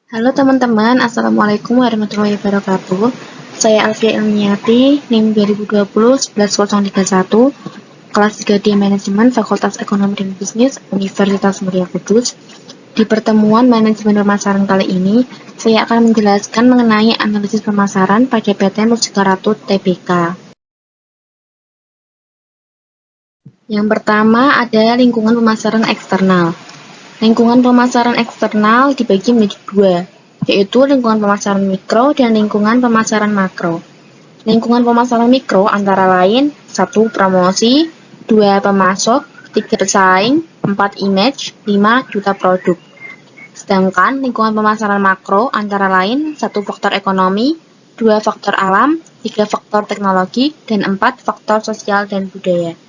Halo teman-teman, Assalamualaikum warahmatullahi wabarakatuh. Saya Alfia Ilmiati, NIM 2020-11031, kelas 3D Manajemen, Fakultas Ekonomi dan Bisnis, Universitas Muria Kudus. Di pertemuan manajemen pemasaran kali ini, saya akan menjelaskan mengenai analisis pemasaran pada PT Mustika Ratu Tbk. Yang pertama ada lingkungan pemasaran eksternal. Lingkungan pemasaran eksternal dibagi menjadi dua, yaitu lingkungan pemasaran mikro dan lingkungan pemasaran makro. Lingkungan pemasaran mikro antara lain 1. Promosi, 2. Pemasok, 3. Pesaing, 4. Image, 5. Duta produk. Sedangkan lingkungan pemasaran makro antara lain 1. Faktor ekonomi, 2. Faktor alam, 3. Faktor teknologi, dan 4. Faktor sosial dan budaya.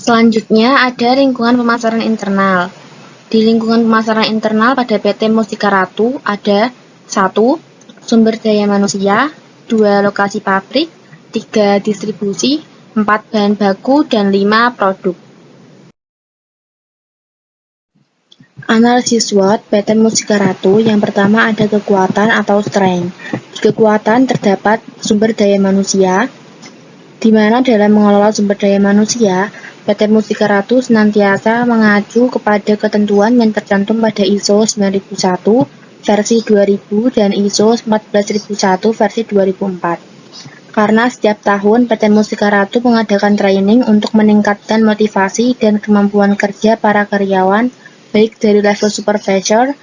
Selanjutnya ada lingkungan pemasaran internal. Di lingkungan pemasaran internal pada PT Mustika Ratu ada 1. Sumber daya manusia, 2. Lokasi pabrik, 3. Distribusi, 4. Bahan baku, dan 5. Produk. Analisis SWOT PT Mustika Ratu yang pertama ada kekuatan atau strength. Di kekuatan terdapat sumber daya manusia, di mana dalam mengelola sumber daya manusia, PT Mustika Ratu senantiasa mengacu kepada ketentuan yang tercantum pada ISO 9001 versi 2000 dan ISO 14001 versi 2004. Karena setiap tahun PT Mustika Ratu mengadakan training untuk meningkatkan motivasi dan kemampuan kerja para karyawan, baik dari level supervisor,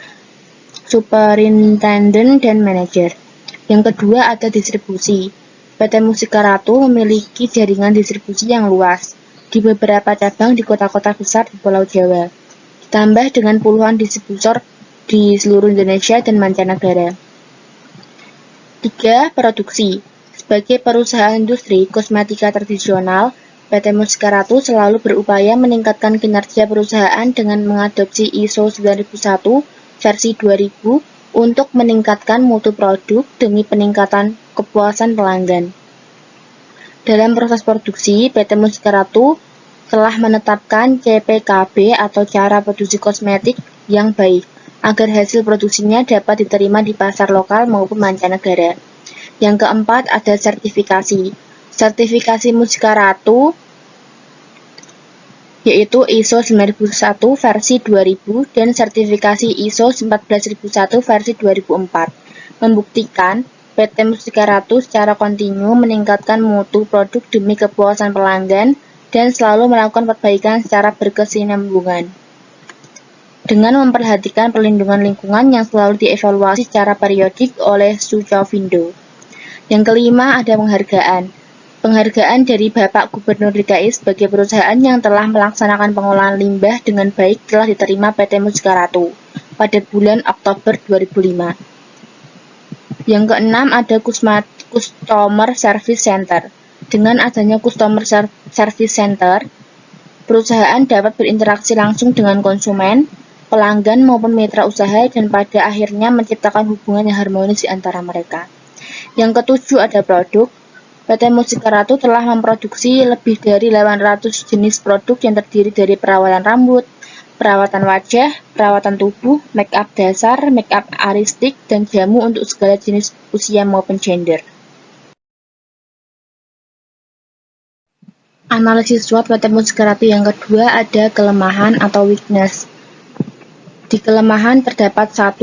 superintendent, dan manajer. Yang kedua ada distribusi. PT Mustika Ratu memiliki jaringan distribusi yang luas di beberapa cabang di kota-kota besar di Pulau Jawa, ditambah dengan puluhan distributor di seluruh Indonesia dan mancanegara. 3. Produksi. Sebagai perusahaan industri kosmetika tradisional, PT Mustika Ratu selalu berupaya meningkatkan kinerja perusahaan dengan mengadopsi ISO 9001 versi 2000 untuk meningkatkan mutu produk demi peningkatan kepuasan pelanggan. Dalam proses produksi, PT Mustika Ratu telah menetapkan CPKB atau cara produksi kosmetik yang baik, agar hasil produksinya dapat diterima di pasar lokal maupun mancanegara. Yang keempat ada sertifikasi. Sertifikasi Mustika Ratu yaitu ISO 9001 versi 2000 dan sertifikasi ISO 14001 versi 2004 membuktikan PT Mustika Ratu secara kontinu meningkatkan mutu produk demi kepuasan pelanggan dan selalu melakukan perbaikan secara berkesinambungan dengan memperhatikan perlindungan lingkungan yang selalu dievaluasi secara periodik oleh Sucovindo. Yang kelima ada penghargaan. Penghargaan dari Bapak Gubernur DKI sebagai perusahaan yang telah melaksanakan pengolahan limbah dengan baik telah diterima PT Mustika Ratu pada bulan Oktober 2005. Yang keenam ada Customer Service Center. Dengan adanya Customer Service Center, perusahaan dapat berinteraksi langsung dengan konsumen, pelanggan maupun mitra usaha dan pada akhirnya menciptakan hubungan yang harmonis di antara mereka. Yang ketujuh ada produk. PT Mustika Ratu telah memproduksi lebih dari 800 jenis produk yang terdiri dari perawatan rambut, perawatan wajah, perawatan tubuh, make up dasar, make up aristik, dan jamu untuk segala jenis usia maupun gender. Analisis SWOT PT Mustika Ratu yang kedua ada kelemahan atau weakness. Di kelemahan terdapat 1.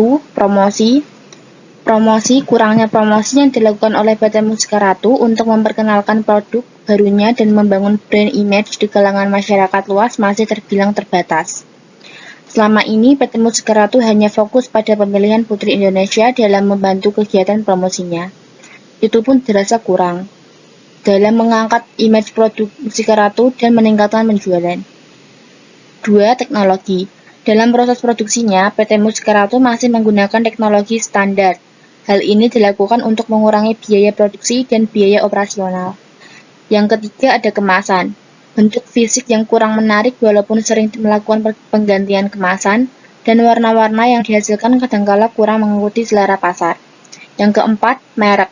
Promosi, kurangnya promosi yang dilakukan oleh PT Mustika Ratu untuk memperkenalkan produk barunya dan membangun brand image di kalangan masyarakat luas masih terbilang terbatas. Selama ini PT Mustika Ratu hanya fokus pada pemilihan Putri Indonesia dalam membantu kegiatan promosinya. Itu pun dirasa kurang dalam mengangkat image produk Mustika Ratu dan meningkatkan penjualan. 2. Teknologi. Dalam proses produksinya, PT Mustika Ratu masih menggunakan teknologi standar. Hal ini dilakukan untuk mengurangi biaya produksi dan biaya operasional. Yang ketiga ada kemasan. Bentuk fisik yang kurang menarik walaupun sering melakukan penggantian kemasan, dan warna-warna yang dihasilkan kadangkala kurang mengikuti selera pasar. Yang keempat, merek.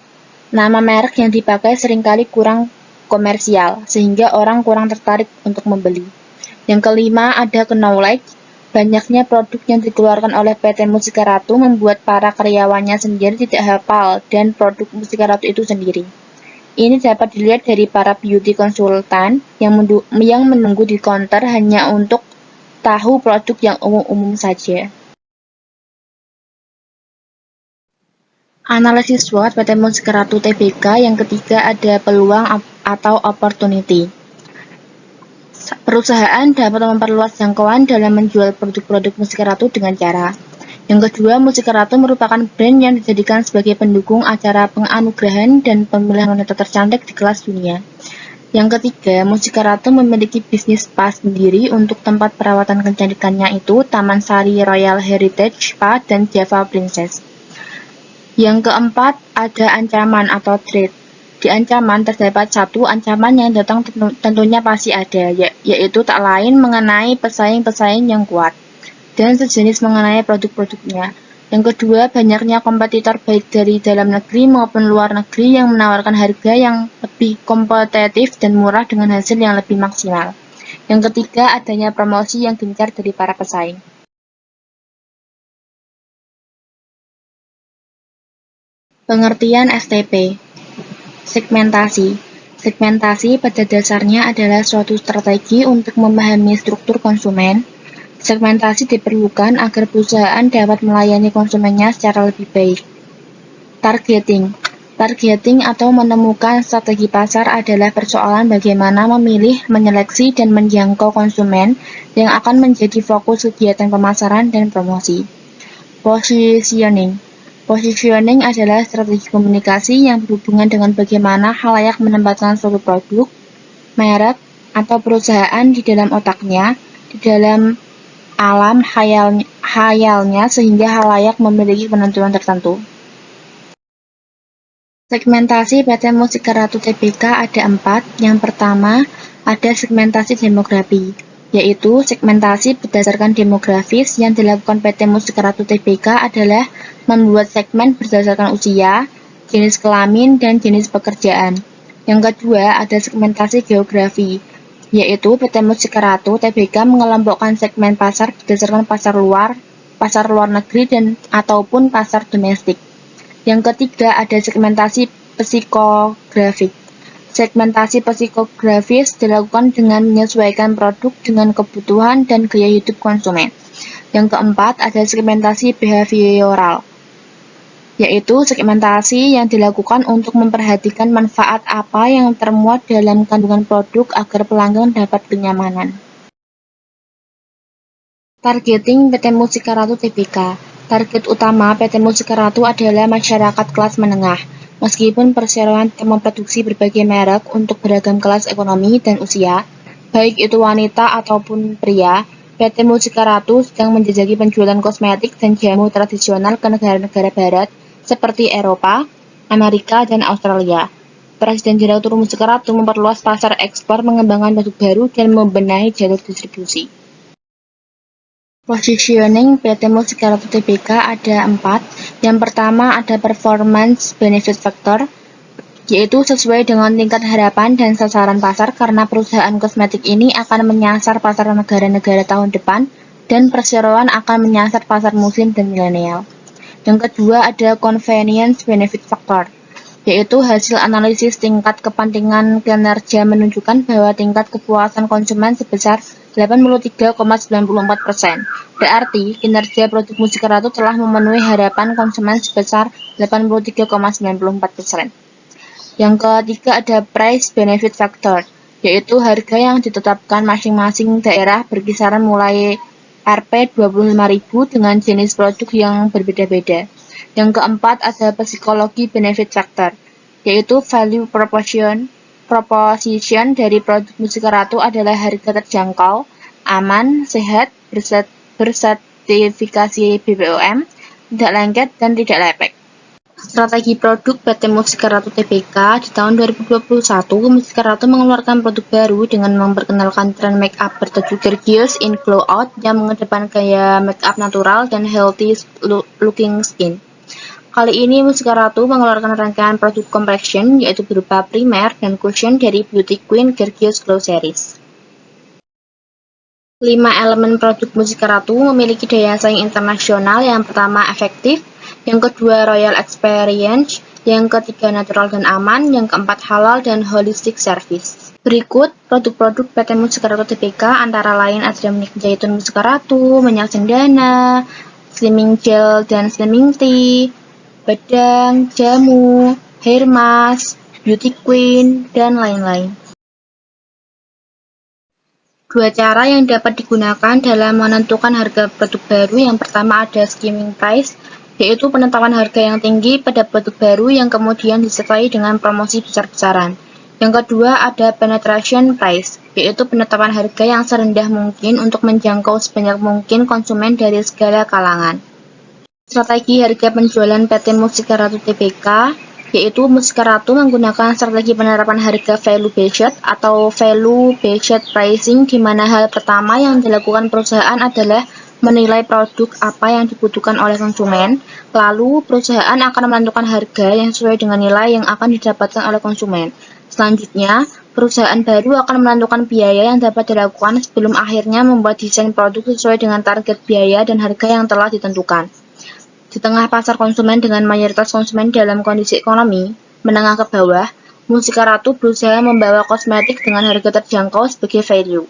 Nama merek yang dipakai seringkali kurang komersial, sehingga orang kurang tertarik untuk membeli. Yang kelima ada knowledge. Banyaknya produk yang dikeluarkan oleh PT Mustika Ratu membuat para karyawannya sendiri tidak hafal dan produk Mustika Ratu itu sendiri. Ini dapat dilihat dari para beauty konsultan yang menunggu di counter hanya untuk tahu produk yang umum-umum saja. Analisis SWOT PT Mustika Ratu Tbk. Yang ketiga ada peluang atau opportunity. Perusahaan dapat memperluas jangkauan dalam menjual produk-produk Mustika Ratu dengan cara. Yang kedua, Mustika Ratu merupakan brand yang dijadikan sebagai pendukung acara penganugerahan dan pemilihan wanita tercantik di kelas dunia. Yang ketiga, Mustika Ratu memiliki bisnis spa sendiri untuk tempat perawatan kecantikannya itu Taman Sari Royal Heritage Spa dan Java Princess. Yang keempat, ada ancaman atau threat. Di ancaman terdapat satu ancaman yang datang tentunya pasti ada, yaitu tak lain mengenai pesaing-pesaing yang kuat, dan sejenis mengenai produk-produknya. Yang kedua, banyaknya kompetitor baik dari dalam negeri maupun luar negeri yang menawarkan harga yang lebih kompetitif dan murah dengan hasil yang lebih maksimal. Yang ketiga, adanya promosi yang gencar dari para pesaing. Pengertian STP. Segmentasi. Segmentasi pada dasarnya adalah suatu strategi untuk memahami struktur konsumen. Segmentasi diperlukan agar perusahaan dapat melayani konsumennya secara lebih baik. Targeting. Targeting atau menemukan strategi pasar adalah persoalan bagaimana memilih, menyeleksi, dan menjangkau konsumen yang akan menjadi fokus kegiatan pemasaran dan promosi. Positioning. Positioning adalah strategi komunikasi yang berhubungan dengan bagaimana khalayak menempatkan suatu produk, merek, atau perusahaan di dalam otaknya, di dalam alam khayalnya sehingga khalayak memiliki penentuan tertentu. Segmentasi PT Mustika Ratu Tbk ada 4. Yang pertama, ada segmentasi demografi, yaitu segmentasi berdasarkan demografis yang dilakukan PT Mustika Ratu Tbk adalah membuat segmen berdasarkan usia, jenis kelamin, dan jenis pekerjaan. Yang kedua, ada segmentasi geografi, yaitu PT Mustika Ratu Tbk mengelompokkan segmen pasar berdasarkan pasar luar negeri dan ataupun pasar domestik. Yang ketiga, ada segmentasi psikografik. Segmentasi psikografis dilakukan dengan menyesuaikan produk dengan kebutuhan dan gaya hidup konsumen. Yang keempat, ada segmentasi behavioral, yaitu segmentasi yang dilakukan untuk memperhatikan manfaat apa yang termuat dalam kandungan produk agar pelanggan dapat kenyamanan. Targeting PT Mustika Ratu Tbk. Target utama PT Mustika Ratu adalah masyarakat kelas menengah. Meskipun perseroan memproduksi berbagai merek untuk beragam kelas ekonomi dan usia, baik itu wanita ataupun pria, PT Mustika Ratu sedang menjajaki penjualan kosmetik dan jamu tradisional ke negara-negara barat seperti Eropa, Amerika, dan Australia. Presiden Direktur Mustika Ratu memperluas pasar ekspor, mengembangkan produk baru, dan membenahi jalur distribusi. Positioning PT Mustika Ratu Tbk ada 4. Yang pertama ada performance benefit factor, yaitu sesuai dengan tingkat harapan dan sasaran pasar karena perusahaan kosmetik ini akan menyasar pasar negara-negara tahun depan dan perseroan akan menyasar pasar muslim dan milenial. Yang kedua ada convenience benefit factor, yaitu hasil analisis tingkat kepentingan kinerja menunjukkan bahwa tingkat kepuasan konsumen sebesar 83,94%. Berarti, kinerja produk Mustika Ratu telah memenuhi harapan konsumen sebesar 83,94%. Yang ketiga ada price benefit factor, yaitu harga yang ditetapkan masing-masing daerah berkisaran mulai Rp 25.000 dengan jenis produk yang berbeda-beda. Yang keempat ada psikologi benefit factor, yaitu value proposition dari produk Mustika Ratu adalah harga terjangkau, aman, sehat, bersertifikasi BPOM, tidak lengket, dan tidak lepek. Strategi produk PT Mustika Ratu Tbk. Di tahun 2021, Mustika Ratu mengeluarkan produk baru dengan memperkenalkan tren make up bertajuk Gorgeous in Glow Out yang mengedepankan gaya make up natural dan healthy looking skin. Kali ini Mustika Ratu mengeluarkan rangkaian produk complexion, yaitu berupa primer dan cushion dari Beauty Queen Gorgeous Glow Series. 5 elemen produk Mustika Ratu memiliki daya saing internasional. Yang pertama, efektif. Yang kedua, royal experience. Yang ketiga, natural dan aman. Yang keempat, halal dan holistic service. Berikut produk-produk PT Mustika Ratu Tbk antara lain ada minyak zaitun Mustika Ratu, minyak cendana, slimming gel dan slimming tea, bedang, jamu, hair mask, beauty queen, dan lain-lain. Dua cara yang dapat digunakan dalam menentukan harga produk baru. Yang pertama ada skimming price, yaitu penetapan harga yang tinggi pada produk baru yang kemudian disertai dengan promosi besar-besaran. Yang kedua ada penetration price, yaitu penetapan harga yang serendah mungkin untuk menjangkau sebanyak mungkin konsumen dari segala kalangan. Strategi harga penjualan PT Mustika Ratu Tbk, yaitu Mustika Ratu menggunakan strategi penerapan harga value based atau value based pricing, di mana hal pertama yang dilakukan perusahaan adalah menilai produk apa yang dibutuhkan oleh konsumen, lalu perusahaan akan menentukan harga yang sesuai dengan nilai yang akan didapatkan oleh konsumen. Selanjutnya, perusahaan baru akan menentukan biaya yang dapat dilakukan sebelum akhirnya membuat desain produk sesuai dengan target biaya dan harga yang telah ditentukan. Di tengah pasar konsumen dengan mayoritas konsumen dalam kondisi ekonomi menengah ke bawah, Mustika Ratu berusaha membawa kosmetik dengan harga terjangkau sebagai value.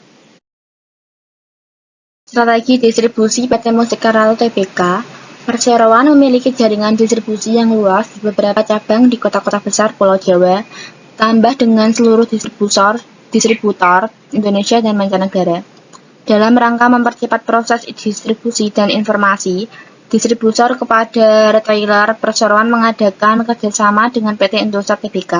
Strategi distribusi PT Mustika Ratu Tbk. Perseroan memiliki jaringan distribusi yang luas di beberapa cabang di kota-kota besar Pulau Jawa, tambah dengan seluruh distributor Indonesia dan mancanegara. Dalam rangka mempercepat proses distribusi dan informasi, distributor kepada retailer, perseroan mengadakan kerjasama dengan PT Indosat Tbk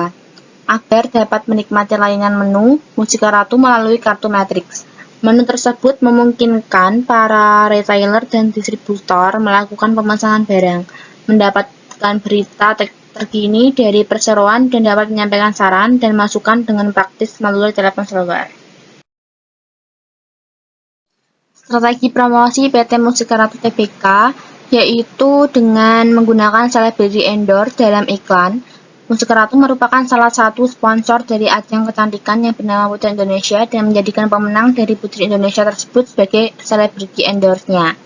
agar dapat menikmati layanan menu Mustika Ratu melalui kartu Matrix. Menu tersebut memungkinkan para retailer dan distributor melakukan pemesanan barang, mendapatkan berita terkini dari perseroan, dan dapat menyampaikan saran dan masukan dengan praktis melalui telepon seluler. Strategi promosi PT Mustika Ratu Tbk, yaitu dengan menggunakan celebrity endorse dalam iklan. Mustika Ratu merupakan salah satu sponsor dari ajang kecantikan yang bernama Putri Indonesia dan menjadikan pemenang dari Putri Indonesia tersebut sebagai celebrity endorse-nya.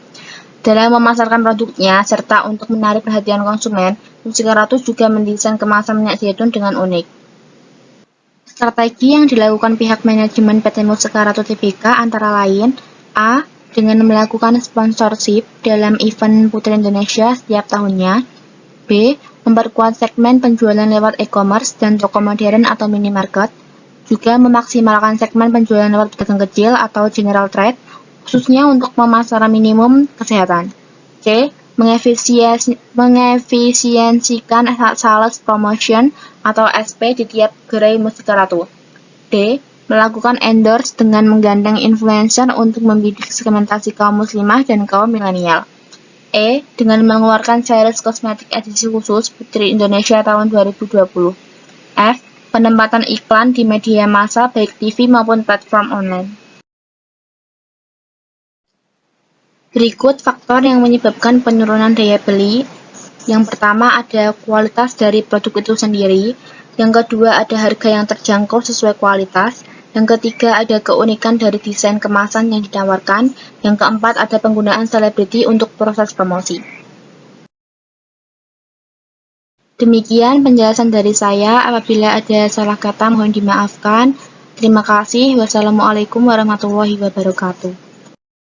Dalam memasarkan produknya serta untuk menarik perhatian konsumen, Mustika Ratu juga mendesain kemasan minyak zaitun dengan unik. Strategi yang dilakukan pihak manajemen PT Mustika Ratu Tbk antara lain: A. Dengan melakukan sponsorship dalam event Putri Indonesia setiap tahunnya. B. Memperkuat segmen penjualan lewat e-commerce dan toko modern atau minimarket. Juga memaksimalkan segmen penjualan lewat pedagang kecil atau general trade, khususnya untuk pemasaran minimum kesehatan. C. Mengefisiensikan sales promotion atau SP di tiap gerai Mustika Ratu. D. Melakukan endorse dengan menggandeng influencer untuk membidik segmentasi kaum muslimah dan kaum milenial. E. Dengan mengeluarkan series kosmetik edisi khusus Putri Indonesia tahun 2020. F. Penempatan iklan di media massa baik TV maupun platform online. Berikut faktor yang menyebabkan penurunan daya beli. Yang pertama ada kualitas dari produk itu sendiri. Yang kedua ada harga yang terjangkau sesuai kualitas. Yang ketiga ada keunikan dari desain kemasan yang ditawarkan. Yang keempat ada penggunaan selebriti untuk proses promosi. Demikian penjelasan dari saya. Apabila ada salah kata mohon dimaafkan. Terima kasih. Wassalamualaikum warahmatullahi wabarakatuh.